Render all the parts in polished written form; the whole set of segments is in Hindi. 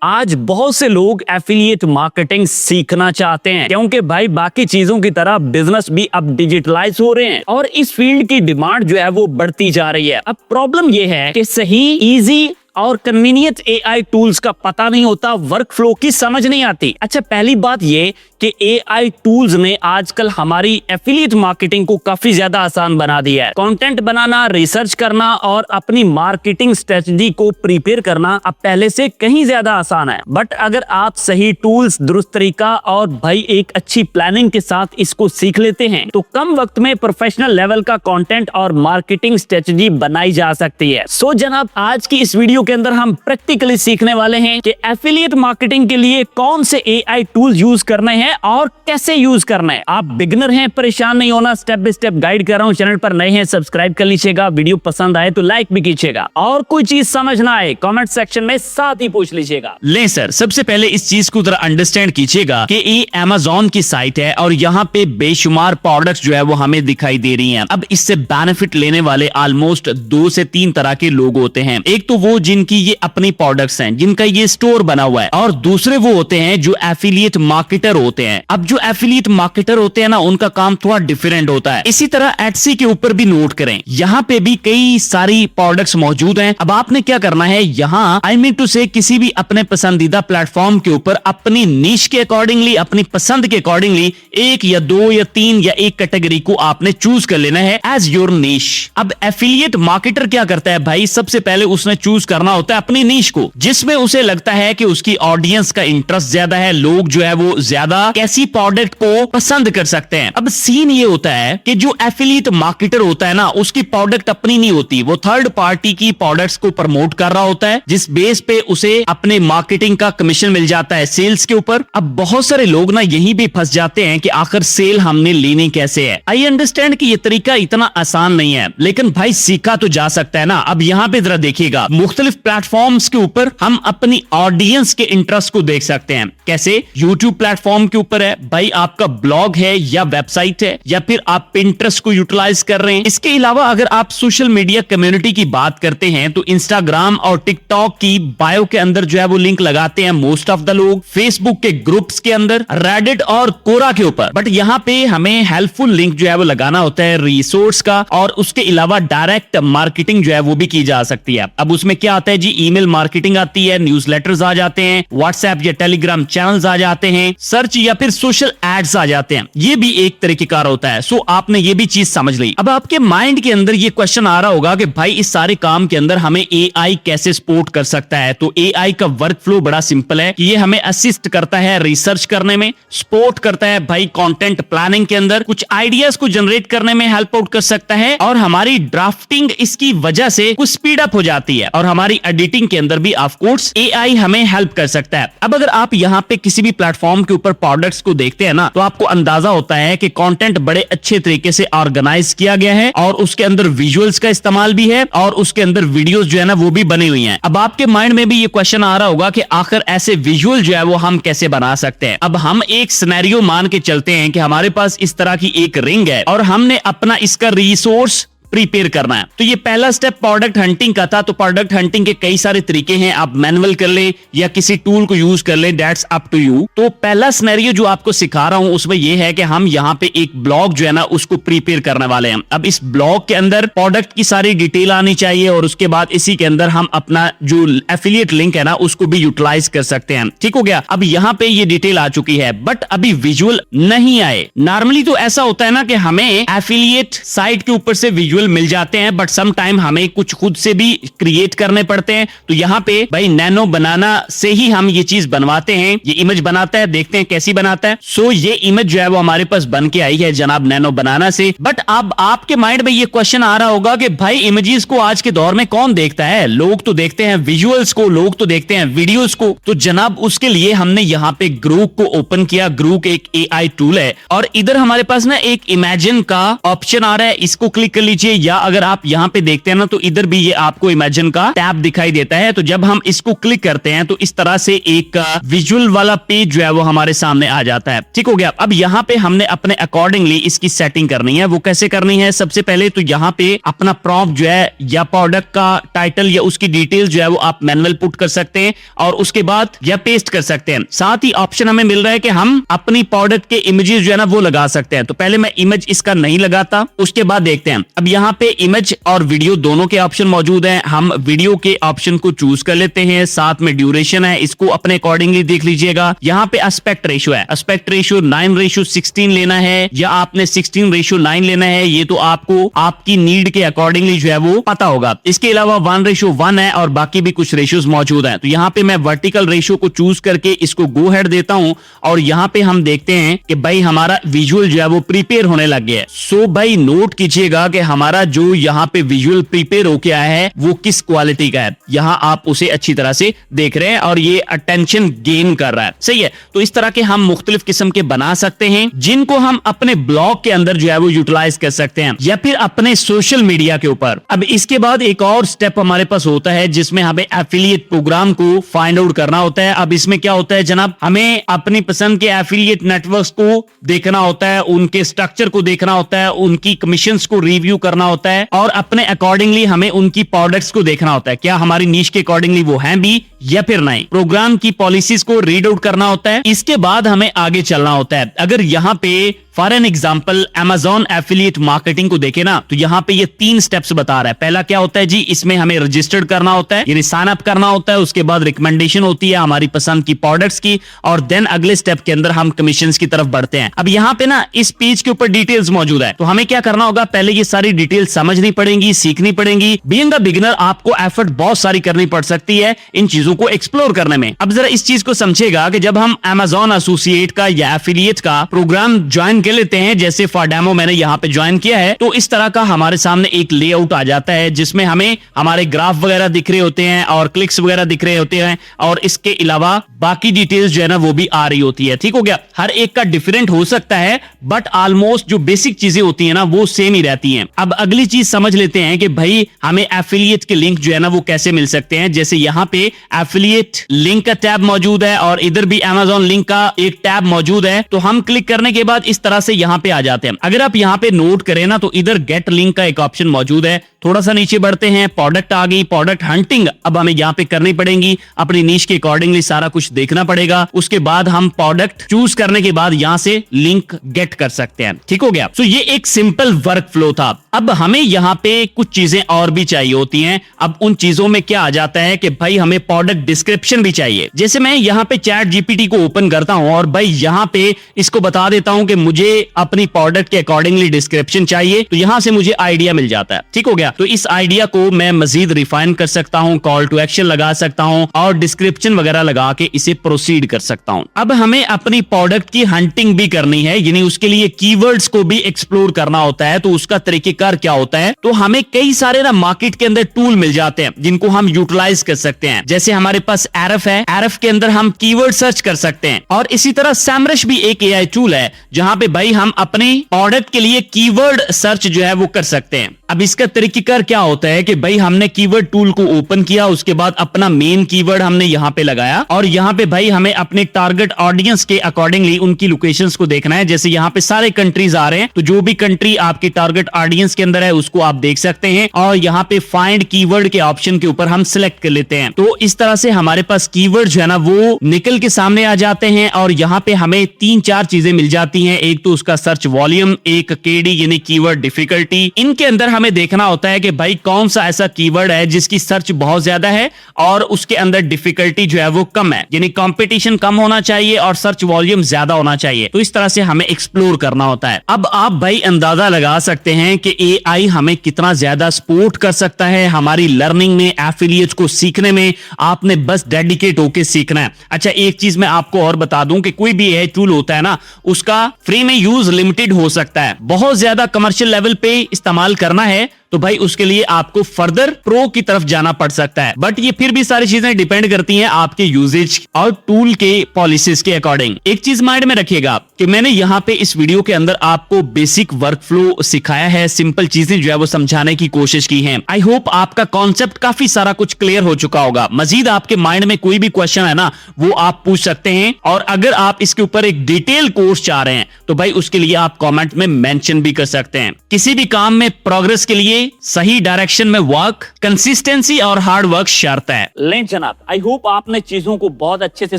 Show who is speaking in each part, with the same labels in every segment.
Speaker 1: आज बहुत से लोग एफिलिएट मार्केटिंग सीखना चाहते हैं क्योंकि भाई बाकी चीजों की तरह बिजनेस भी अब डिजिटलाइज हो रहे हैं और इस फील्ड की डिमांड जो है वो बढ़ती जा रही है। अब प्रॉब्लम ये है कि सही, इजी और कन्वीनियंट एआई टूल्स का पता नहीं होता, वर्क फ्लो की समझ नहीं आती। अच्छा, पहली बात ये कि एआई टूल्स ने आजकल हमारी एफिलिएट मार्केटिंग को काफी ज्यादा आसान बना दिया है। कंटेंट बनाना, रिसर्च करना और अपनी मार्केटिंग स्ट्रेटजी को प्रिपेयर करना अब पहले से कहीं ज्यादा आसान है। बट अगर आप सही टूल्स, दुरुस्त तरीका और भाई एक अच्छी प्लानिंग के साथ इसको सीख लेते हैं तो कम वक्त में प्रोफेशनल लेवल का कंटेंट और मार्केटिंग स्ट्रेटजी बनाई जा सकती है। सो जनाब, आज की इस वीडियो के अंदर हम प्रैक्टिकली सीखने वाले हैं कि एफिलिएट मार्केटिंग के लिए कौन से एआई टूल यूज करने हैं और कैसे यूज करना है। आप बिगिनर हैं, परेशान नहीं होना, स्टेप बाय स्टेप गाइड कर रहा हूं। चैनल पर नए हैं, सब्सक्राइब कर लीजिएगा। वीडियो पसंद आए तो लाइक भी कीजिएगा और कोई चीज समझ ना आए कमेंट सेक्शन में साथ ही पूछ लीजिएगा।
Speaker 2: ले सर, सबसे पहले इस चीज को जरा अंडरस्टैंड कीजिएगा कि ये Amazon की साइट है और यहाँ पे बेशुमार प्रोडक्ट्स जो है वो हमें दिखाई दे रही हैं। अब इससे बेनिफिट लेने वाले ऑलमोस्ट 2 से 3 तरह के लोग होते हैं। एक तो वो जिनकी ये अपनी प्रोडक्ट्स हैं, जिनका ये स्टोर बना हुआ है, और दूसरे वो होते हैं जो एफिलिएट मार्केटर होते हैं। अब जो एफिलिएट मार्केटर होते हैं ना, उनका काम थोड़ा डिफरेंट होता है। इसी तरह एटसी के ऊपर भी नोट करें, यहाँ पे भी कई सारी प्रोडक्ट्स मौजूद हैं। अब आपने क्या करना है, यहाँ आई मीन टू से किसी भी अपने पसंदीदा प्लेटफॉर्म के ऊपर अपनी नीश के अकॉर्डिंगली, अपनी पसंद के अकॉर्डिंगली 1 या 2 या 3 या 1 कैटेगरी को आपने चूज कर लेना है एज योर नीश। अब एफिलिएट मार्केटर क्या करता है भाई, सबसे पहले उसने चूज करना होता है अपनी नीश को, जिसमें उसे लगता है कि उसकी ऑडियंस का इंटरेस्ट ज्यादा है, लोग जो है वो ज्यादा कैसी प्रोडक्ट को पसंद कर सकते हैं। अब सीन ये होता है कि जो एफिलिएट मार्केटर होता है ना, उसकी प्रोडक्ट अपनी नहीं होती, वो थर्ड पार्टी की प्रोडक्ट्स को प्रमोट कर रहा होता है, जिस बेस पे उसे अपने मार्केटिंग का कमीशन मिल जाता है सेल्स के ऊपर। अब बहुत सारे लोग ना यहीं भी फंस जाते हैं कि आखिर सेल हमने लेनी कैसे है। आई अंडरस्टैंड कि ये तरीका इतना आसान नहीं है, लेकिन भाई सीखा तो जा सकता है ना। अब यहाँ पे जरा देखिएगा, मुख्तलिफ प्लेटफॉर्म्स के ऊपर हम अपनी ऑडियंस के इंटरेस्ट को देख सकते हैं। कैसे? यूट्यूब प्लेटफॉर्म के ऊपर है भाई, आपका ब्लॉग है या वेबसाइट है, या फिर आप पिंटरेस्ट को यूटिलाइज कर रहे हैं। इसके अलावा अगर आप सोशल मीडिया कम्युनिटी की बात करते हैं तो इंस्टाग्राम और टिकटॉक की बायो के अंदर जो है वो लिंक लगाते हैं मोस्ट ऑफ द लोग, फेसबुक के ग्रुप्स के अंदर, रेडिट और कोरा के ऊपर। बट यहाँ पे हमें हेल्पफुल लिंक जो है वो लगाना होता है रिसोर्स का, और उसके अलावा डायरेक्ट मार्केटिंग जो है वो भी की जा सकती है। अब उसमें क्या आता है जी, ईमेल मार्केटिंग आती है, न्यूज़लेटर्स आ जाते हैं, व्हाट्सएप या टेलीग्राम चैनल्स आ जाते हैं, सर्च या फिर सोशल एड्स आ जाते हैं। ये भी एक तरीके का होता है। सो आपने ये भी चीज समझ ली। अब आपके माइंड के अंदर ये क्वेश्चन आ रहा होगा कि भाई इस सारे काम के अंदर हमें एआई कैसे सपोर्ट कर सकता है। तो एआई का वर्क फ्लो बड़ा सिंपल है कि ये हमें असिस्ट करता है रिसर्च करने में, सपोर्ट करता है भाई कंटेंट प्लानिंग के अंदर, कुछ आइडियाज को जनरेट करने में हेल्प आउट कर सकता है, और हमारी ड्राफ्टिंग इसकी वजह से कुछ स्पीड अप हो जाती है, और हमारी एडिटिंग के अंदर भी ऑफ कोर्स एआई हमें हेल्प कर सकता है। अब अगर आप यहाँ पे किसी भी प्लेटफॉर्म के ऊपर प्रोडक्ट्स को देखते हैं ना, तो आपको अंदाजा होता है कि कंटेंट बड़े अच्छे तरीके से ऑर्गेनाइज किया गया है, और उसके अंदर विजुअल्स का इस्तेमाल भी है, और उसके अंदर वीडियोस जो है ना वो भी बनी हुई हैं। अब आपके माइंड में भी ये क्वेश्चन आ रहा होगा कि आखिर ऐसे विजुअल जो है वो हम कैसे बना सकते हैं। अब हम एक सिनेरियो मान के चलते हैं कि हमारे पास इस तरह की एक रिंग है और हमने अपना इसका रिसोर्स प्रिपेयर करना है। तो ये पहला स्टेप प्रोडक्ट हंटिंग का था। तो प्रोडक्ट हंटिंग के कई सारे तरीके हैं, आप मैनुअल कर ले या किसी टूल को यूज कर ले, दैट्स अप टू यू। तो पहला सिनेरियो जो आपको सिखा रहा हूं उसमें ये है कि हम यहाँ पे एक ब्लॉग जो है ना उसको प्रिपेयर करने वाले हैं। अब इस ब्लॉग के अंदर प्रोडक्ट की सारी डिटेल आनी चाहिए, और उसके बाद इसी के अंदर हम अपना जो एफिलिएट लिंक है ना उसको भी यूटिलाइज कर सकते हैं। ठीक हो गया। अब यहाँ पे ये डिटेल आ चुकी है, बट अभी विजुअल नहीं आए। नॉर्मली तो ऐसा होता है ना कि हमें एफिलिएट साइट के ऊपर से विजुअल मिल जाते हैं, बट सम टाइम हमें कुछ खुद से भी क्रिएट करने पड़ते हैं। तो यहाँ पे भाई नैनो बनाना से ही हम ये चीज बनवाते हैं। ये इमेज बनाता है, देखते हैं कैसी बनाता है। सो ये इमेज जो है वो हमारे पास बन के आई है जनाब नैनो बनाना से। बट अब आपके माइंड में ये क्वेश्चन आ रहा होगा कि भाई इमेजेस को आज के दौर में कौन देखता है? लोग तो देखते हैं विजुअल्स को, लोग तो देखते हैं वीडियोस को। तो जनाब उसके लिए हमने यहाँ पे ग्रूक को ओपन किया। ग्रूक एक एआई टूल है, और इधर हमारे पास ना एक इमेजिन का ऑप्शन आ रहा है, इसको क्लिक कर लीजिए। लीजिए, या अगर आप यहाँ पे देखते हैं ना तो इधर भी ये आपको इमेजिन का टैब दिखाई देता है। तो जब हम इसको क्लिक करते हैं तो इस तरह से एक विजुअल वाला पेज जो है वो हमारे सामने आ जाता है। ठीक हो गया। अब यहाँ पे हमने अपने अकॉर्डिंगली इसकी सेटिंग करनी है। वो कैसे करनी है? सबसे पहले तो यहाँ पे अपना प्रॉम्प्ट जो है या प्रोडक्ट का टाइटल या उसकी डिटेल जो है वो आप मैनुअल पुट कर सकते हैं और उसके बाद या पेस्ट कर सकते हैं। साथ ही ऑप्शन हमें मिल रहा है कि हम अपनी प्रोडक्ट के इमेजेस जो है ना वो लगा सकते हैं। तो पहले मैं इमेज इसका नहीं लगाता, उसके बाद देखते हैं। अब यहाँ पे इमेज और वीडियो दोनों के ऑप्शन मौजूद हैं। हम वीडियो के ऑप्शन को चूज कर लेते हैं। साथ में ड्यूरेशन है, इसको अपने अकॉर्डिंगली देख लीजिएगा। यहाँ पे एस्पेक्ट रेशियो है, एस्पेक्ट रेशियो 9:16 लेना है या आपने 16:9 लेना है, ये तो आपको आपकी नीड के अकॉर्डिंगली जो है वो पता होगा। इसके अलावा 1:1 है और बाकी भी कुछ रेशियोज मौजूद हैं। तो यहाँ पे मैं वर्टिकल रेशियो को चूज करके इसको गो हेड देता हूं और यहाँ पे हम देखते हैं कि भाई हमारा विजुअल जो है वो प्रिपेयर होने लग गया है। सो भाई नोट कीजिएगा कि हमारा जो यहाँ पे विजुअल प्रिपेयर हो गया है वो किस क्वालिटी का है। यहाँ आप उसे अच्छी तरह से देख रहे हैं और ये अटेंशन गेन कर रहा है। सही है। तो इस तरह के हम मुख्तलिफ किस्म के बना सकते हैं जिनको हम अपने ब्लॉग के अंदर जो है वो यूटिलाइज कर सकते हैं या फिर अपने सोशल मीडिया के ऊपर। अब इसके बाद एक और स्टेप हमारे पास होता है जिसमें हमें एफिलिएट प्रोग्राम को फाइंड आउट करना होता है। अब इसमें क्या होता है जनाब, हमें अपनी पसंद के एफिलिएट नेटवर्क्स को देखना होता है, उनके स्ट्रक्चर को देखना होता है, उनकी कमीशंस को रिव्यू करना होता है और अपने अकॉर्डिंगली हमें उनकी प्रोडक्ट्स को देखना होता है, क्या हमारी नीश के अकॉर्डिंगली वो हैं भी या फिर नहीं। प्रोग्राम की पॉलिसीज को रीड आउट करना होता है। इसके बाद हमें आगे चलना होता है। अगर यहाँ पे for an example Amazon affiliate marketing को देखे ना तो यहाँ पे ये 3 स्टेप्स बता रहा है। पहला क्या होता है जी, इसमें हमें रजिस्टर्ड करना होता है, यानी साइन अप करना होता है। उसके बाद रिकमेंडेशन होती है हमारी पसंद की प्रोडक्ट्स की और देन अगले स्टेप के अंदर हम कमीशंस की तरफ बढ़ते हैं। अब यहाँ पे ना इस पेज के ऊपर डिटेल्स मौजूद है। तो हमें क्या करना होगा, पहले ये सारी डिटेल्स समझनी पड़ेंगी, सीखनी पड़ेंगी। बीइंग अ बिगिनर आपको एफर्ट बहुत सारी करनी पड़ सकती है इन चीजों को एक्सप्लोर करने में। अब जरा इस चीज को समझेगा कि जब हम Amazon एसोसिएट का या एफिलिएट का प्रोग्राम ज्वाइन कर लेते हैं, जैसे फॉर डेमो मैंने यहाँ पे ज्वाइन किया है, तो इस तरह का हमारे सामने एक लेआउट आ जाता है जिसमें हमें हमारे ग्राफ वगैरह दिख रहे होते हैं और क्लिक्स वगैरह दिख रहे होते हैं और इसके अलावा बाकी डिटेल्स जो है ना वो भी आ रही होती है। ठीक हो गया। हर एक का डिफरेंट हो सकता है बट ऑलमोस्ट जो बेसिक चीजें होती है ना वो सेम ही रहती हैं। अब अगली चीज समझ लेते हैं कि भाई हमें एफिलिएट के लिंक जो है ना वो कैसे मिल सकते हैं। जैसे यहाँ पे एफिलिएट लिंक का टैब मौजूद है और इधर भी Amazon लिंक का एक टैब मौजूद है। तो हम क्लिक करने के बाद इस तरह से यहाँ पे आ जाते हैं। अगर आप यहाँ पे नोट करें ना तो इधर गेट लिंक का एक ऑप्शन मौजूद है। थोड़ा सा नीचे बढ़ते हैं, प्रोडक्ट आ गई, प्रोडक्ट हंटिंग अब हमें यहाँ पे करनी पड़ेगी, अपनी नीश के अकॉर्डिंगली सारा कुछ देखना पड़ेगा। उसके बाद हम प्रोडक्ट चूज करने के बाद यहाँ से लिंक गेट कर सकते हैं। ठीक हो गया। तो ये एक सिंपल वर्क फ्लो था। अब हमें यहाँ पे कुछ चीजें और भी चाहिए होती हैं। अब उन चीजों में क्या आ जाता है कि भाई हमें प्रोडक्ट डिस्क्रिप्शन भी चाहिए। जैसे मैं यहाँ पे चैट जीपीटी को ओपन करता हूं और भाई यहाँ पे इसको बता देता हूं कि मुझे अपनी प्रोडक्ट के अकॉर्डिंगली डिस्क्रिप्शन चाहिए, तो यहां से मुझे आइडिया मिल जाता है। ठीक हो गया। तो इस आइडिया को मैं मजीद रिफाइन कर सकता हूं, कॉल टू एक्शन लगा सकता हूं और डिस्क्रिप्शन वगैरह लगा के इसे प्रोसीड कर सकता हूं। अब हमें अपनी प्रोडक्ट की हंटिंग भी करनी है, यानी उसके लिए कीवर्ड्स को भी एक्सप्लोर करना होता है। तो उसका तरीकेकार क्या होता है, तो हमें कई सारे ना मार्केट के अंदर टूल मिल जाते हैं जिनको हम यूटिलाइज कर सकते हैं। जैसे हमारे पास एरफ है, एरफ के अंदर हम कीवर्ड सर्च कर सकते हैं और इसी तरह सैमरश भी एक एआई टूल है जहां पे भाई हम अपने प्रोडक्ट के लिए कीवर्ड सर्च जो है वो कर सकते हैं। अब इसका तरीकेकार क्या होता है कि भाई हमने कीवर्ड टूल को ओपन किया, उसके बाद अपना मेन कीवर्ड हमने यहाँ पे लगाया और यहाँ पे भाई हमें अपने टारगेट ऑडियंस के अकॉर्डिंगली उनकी लोकेशंस को देखना है। जैसे यहाँ पे सारे कंट्रीज आ रहे हैं, तो जो भी कंट्री आपके टारगेट ऑडियंस के अंदर है उसको आप देख सकते हैं और यहाँ पे फाइंड कीवर्ड के ऑप्शन के ऊपर हम सिलेक्ट कर लेते हैं। तो इस तरह से हमारे पास कीवर्ड जो है ना वो निकल के सामने आ जाते हैं और यहाँ पे हमें 3-4 चीजें मिल जाती हैं। एक तो उसका सर्च वॉल्यूम, एक केडी यानी कीवर्ड डिफिकल्टी। इनके अंदर हमें देखना होता है कि भाई कौन सा ऐसा कीवर्ड है जिसकी सर्च बहुत ज्यादा है और उसके अंदर डिफिकल्टी जो है वो कम है, यानी कंपटीशन कम होना चाहिए और सर्च वॉल्यूम ज्यादा होना चाहिए। तो इस तरह से हमें एक्सप्लोर करना होता है। अब आप भाई अंदाजा लगा सकते हैं कि एआई हमें कितना ज्यादा सपोर्ट कर सकता है हमारी लर्निंग में, एफिलिएट को सीखने में। आपने बस डेडिकेट होकर सीखना है। अच्छा, एक चीज मैं आपको और बता दूं कि कोई भी एआई टूल होता है ना उसका फ्री में यूज लिमिटेड हो सकता है। बहुत ज्यादा कमर्शियल लेवल पे इस्तेमाल करना है तो भाई उसके लिए आपको फर्दर प्रो की तरफ जाना पड़ सकता है। बट ये फिर भी सारी चीजें डिपेंड करती हैं आपके यूजेज और टूल के पॉलिसीज के अकॉर्डिंग। एक चीज माइंड में रखिएगा कि मैंने यहाँ पे इस वीडियो के अंदर आपको बेसिक वर्कफ्लो सिखाया है, सिंपल चीजें जो है वो समझाने की कोशिश की है। आई होप आपका कॉन्सेप्ट काफी सारा कुछ क्लियर हो चुका होगा। मजीद आपके माइंड में कोई भी क्वेश्चन है ना, वो आप पूछ सकते हैं, और अगर आप इसके ऊपर एक डिटेल कोर्स चाह रहे हैं तो भाई उसके लिए आप कमेंट में मेंशन भी कर सकते हैं। किसी भी काम में प्रोग्रेस के लिए सही डायरेक्शन में वर्क, कंसिस्टेंसी और हार्ड वर्क शर्त है।
Speaker 1: लें जनाब, आई होप आपने चीजों को बहुत अच्छे से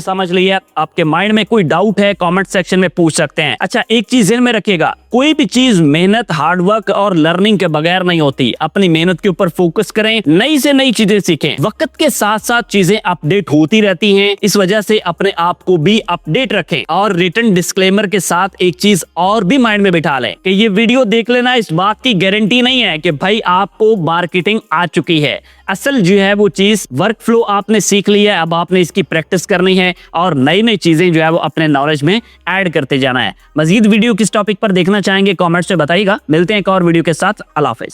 Speaker 1: समझ लिया। आपके माइंड में कोई डाउट है कमेंट सेक्शन में पूछ सकते हैं। अच्छा, एक चीज ध्यान में रखिएगा, कोई भी चीज मेहनत, हार्ड वर्क और लर्निंग के बगैर नहीं होती। अपनी मेहनत के ऊपर फोकस करें, नई से नई चीजें सीखें। वक्त के साथ साथ चीजें अपडेट होती रहती हैं, इस वजह से अपने आप को भी अपडेट रखें। और रिटर्न डिस्क्लेमर के साथ एक चीज और भी माइंड में बिठा लें कि ये वीडियो देख लेना इस बात की गारंटी नहीं है कि भाई आपको मार्केटिंग आ चुकी है। असल जो है वो चीज वर्क फ्लो आपने सीख लिया है, अब आपने इसकी प्रैक्टिस करनी है और नई नई चीजें जो है वो अपने नॉलेज में ऐड करते जाना है। मजीद वीडियो किस टॉपिक पर देखना चाहेंगे कमेंट्स में बताइएगा। मिलते हैं एक और वीडियो के साथ। अल्लाह हाफिज।